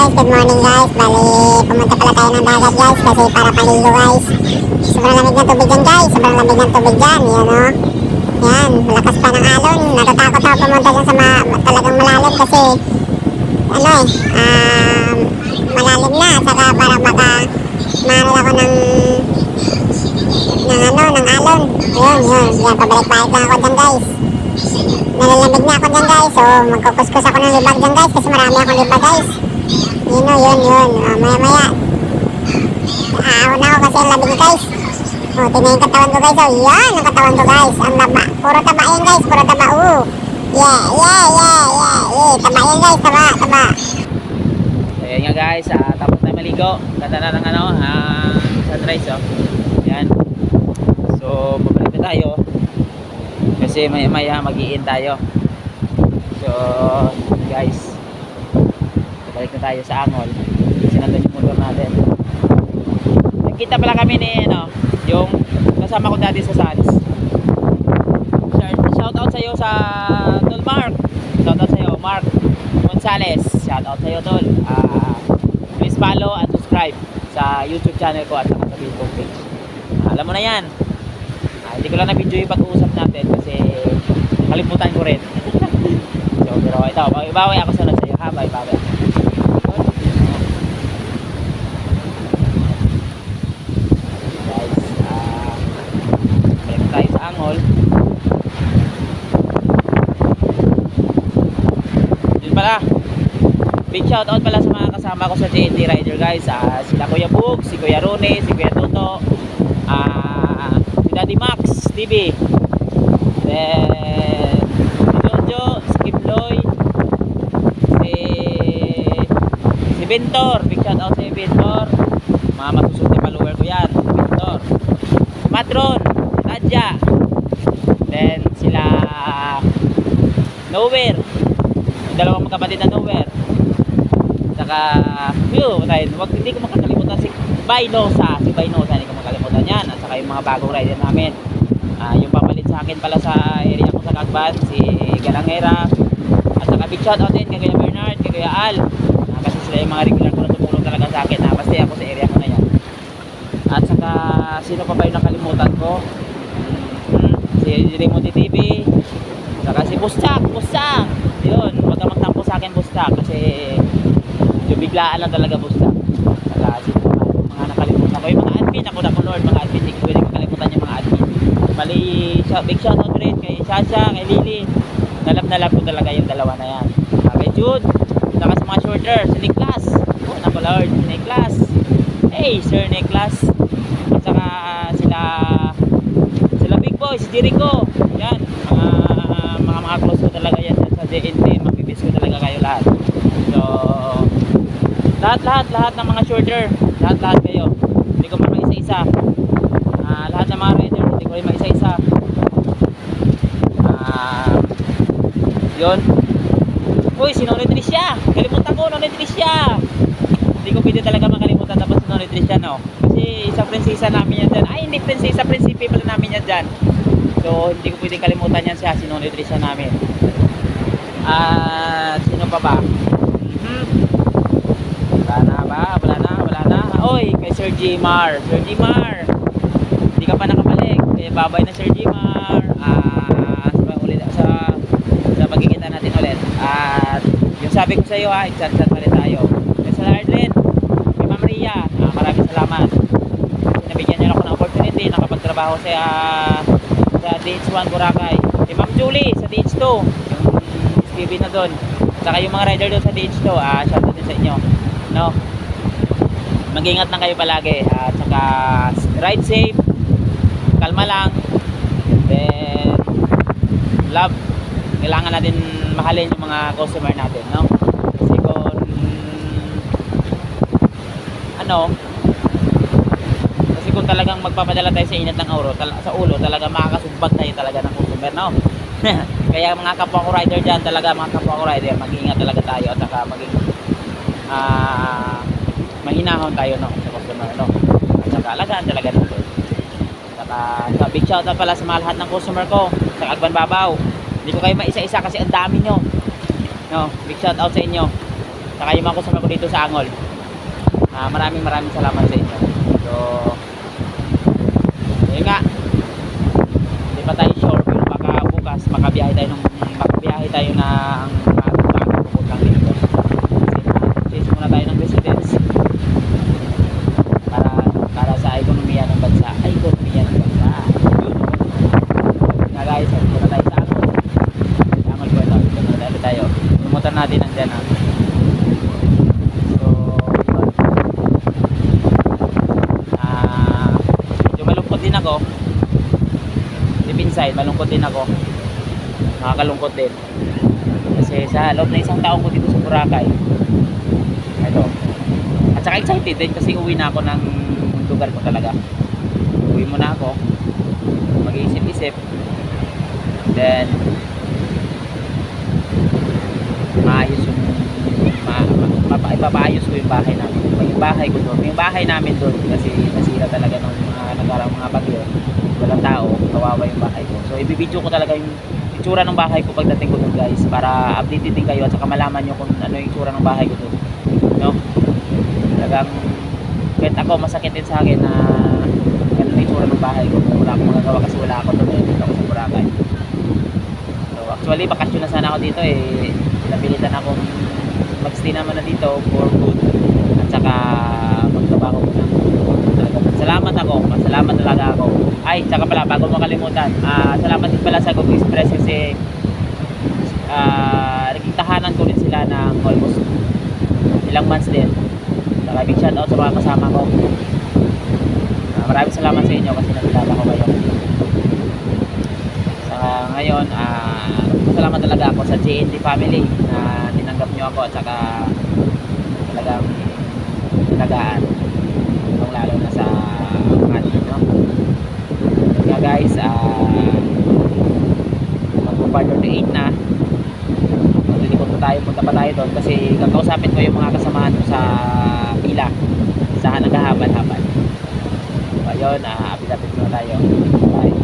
guys, good morning guys. Bali, pumunta pala tayo ng dagat guys kasi para paligo guys. Sobrang lamig ng tubig dyan guys, sobrang lamig ng tubig dyan, yan o. Yan, lakas pa ng alon. Natatakot ako pumunta dyan sa talagang malalim kasi ano malalim na. Saka para baka maano ako ng alon. Yan, pabalik-balik lang ako dyan guys. Nalalamig na ako dyan guys, so magkukuskus ako ng libag dyan guys kasi marami akong libag guys. Yun. Maya-maya ahon ako kasi ang lamig guys. Tingnan yung katawan ko guys, yan ang katawan ko guys, ang taba, puro taba yan guys, puro taba. Yeah, taba yan guys, taba. Ayan nga guys, tapos na maligo. Ganda na ng sunrise yan. So babalik na tayo kasi maya mag-i-in tayo. So guys, balik na tayo sa Angol kasi nandun yung motor natin. Nakita pala kami ni yung kasama ko dati sa Sans. Shout out sa iyo sa Tol Mark. Shout out sa iyo Mark Gonzales. Shout out sa iyo Tol. Please follow and subscribe sa YouTube channel ko at sa Facebook page. Alam mo na yan. Hindi ko lang na video yung pag-uusap natin kasi kalimutan ko rin. So, pero ito, bawi ako sunod sa iyo ha, bawi ako. Guys, balik tayo sa Angol. Yun pala, big shout out pala sa mga kasama ko sa JNT Rider guys. Sila Kuya Bug, si Kuya Rone, si Kuya Toto, si Daddy Max TV, then si Jojo, si Kiploy, si Bentor. Big shout out sa Bentor, mga masusunod na follower ko yan. Bentor, si Matron, si Tadja, then sila Nowhere, yung dalawang magkapatid na Nowhere. Saka hindi ko makakalimutan si Baynosa, hindi ko makalimutan yan. At saka yung mga bagong rider namin, yung papalit sa akin pala sa area ko sa Cagban, si Galangera. At saka big shout out din kay Kuya Bernard, kay Kuya Al, kasi sila yung mga regular ko na tumulong talaga sa akin, basta ako sa area ko na yan. At saka sino pa ba yung nakalimutan ko, si Raymond TV, saka si Bustak. Yun, huwag ka magtampo sa akin Bustak kasi yung biglaan lang talaga Bustak. Saka sino pa mga nakalimutan ko, yung mga admin ako na Lord, mga admin, hindi ko pwede makalimutan yung mga admin. Bali, big shout out rin kay Shasha, kay Lily. Nalab ko talaga yung dalawa na yan. Kay Jude, saka sa mga shorter, si Niklas. Lord, si Niklas. Hey, Sir Niklas. At saka sila Big Boy, si Jericho. Yan, mga close ko talaga yan sa JNT. Mabibis ko talaga kayo lahat. So, lahat ng mga shorter, lahat kayo. Hindi ko man isa-isa. Lahat ng mga rider, hindi ko rin isa-isa. Yun. Uy, si Nonny Tricia. Kalimutan ko, Nonny Tricia. Hindi ko pwede talaga makalimutan tapos si Nonny Tricia, no? Kasi isang prinsesa namin yan dyan. Ay, hindi prinsesa, prinsipe pala namin yan dyan. So, hindi ko pwede kalimutan yan siya, si Nonny Tricia namin. Sino pa ba? Wala na. Oy, kay Sir Jmar. Hindi ka pa nakabalik. Kaya babay na Sir Jmar. Sa pagkikita natin ulit. At yung sabi ko sa iyo chat pa rin tayo. Kaya sa Arlen, kay Ma'am Maria, maraming salamat. Nabigyan niyo ako ng opportunity nakapagtrabaho sa DH1 Boracay. Kay Ma'am Julie sa DH2, yung SPB na doon. Saka yung mga rider doon sa DH2, shout out din sa inyo. No? Mag-ingat lang kayo palagi. At saka ride safe, kalma lang, then love. Kailangan natin mahalin yung mga customer natin, no? Kasi kung talagang magpapadala tayo sa init ng sa ulo, talaga makakasugbag tayo talaga ng customer, no? Kaya mga kapwa ko rider dyan, talaga mga kapwa ko rider, mag-ingat talaga tayo at saka maging mahinahon tayo, no, sa customer, no? At saka alagaan talaga natin. Saka big shout out pala sa mga lahat ng customer ko sa Agban Babaw. Hindi ko kayo maisa-isa kasi ang dami nyo, no? Big shout out sa inyo. saka yung mga customer ko dito sa Angol. Maraming salamat sa inyo. So, yun nga. Hindi pa tayo sure pero baka bukas makabiyahe tayo ng pupuntang dito. Kasi muna tayo ng residence para sa ekonomiya ng bansa. Kaya guys, muna tayo sa Angol. Angol ko ito. Dito tayo. Lumutan natin ang dyan. Ako deep inside malungkot din ako, nakakalungkot din kasi sa loob na isang taon ko dito sa Boracay ito, at saka excited din kasi uwi na ako ng lugar ko talaga. Uwi muna ako, mag-iisip-isip, then maayos yung ipapaayos ko yung bahay namin. Yung bahay ko doon, yung bahay namin doon kasi nasira talaga ng nagkarang mga bagyo, walang tao, kawawa yung bahay ko. So ibibidyo ko talaga yung itsura ng bahay ko pagdating ko doon guys, para updated din kayo at saka malaman nyo kung ano yung itsura ng bahay ko doon, no? Talagang kahit ako masakit din sa akin na ganun yung itsura ng bahay ko, wala akong magagawa kasi wala ako doon, dito ako sa Boracay. So actually bakasyon na sana ako dito napilitan akong magstay naman na dito for good at saka magtrabaho ko na. Salamat talaga ako. Ay, saka pala bago makalimutan, salamat din pala sa Google Express kasi naging tahanan ko rin sila ng almost ilang months din. Saka big shout out sa mga kasama ko. Maraming salamat sa inyo kasi nakilala ko kayo. Saka ngayon, salamat talaga ako sa JNT family na tinanggap nyo ako at saka talagang tinagaan, lalo na sa atin, no? Kaya guys, mag-quarter to 8 na, maglilikot pa tayo, punta pa tayo doon kasi kakausapin ko yung mga kasamahan ko sa pila sa naghahabal-habal. So ayun, apit-apit na tayo. Bye.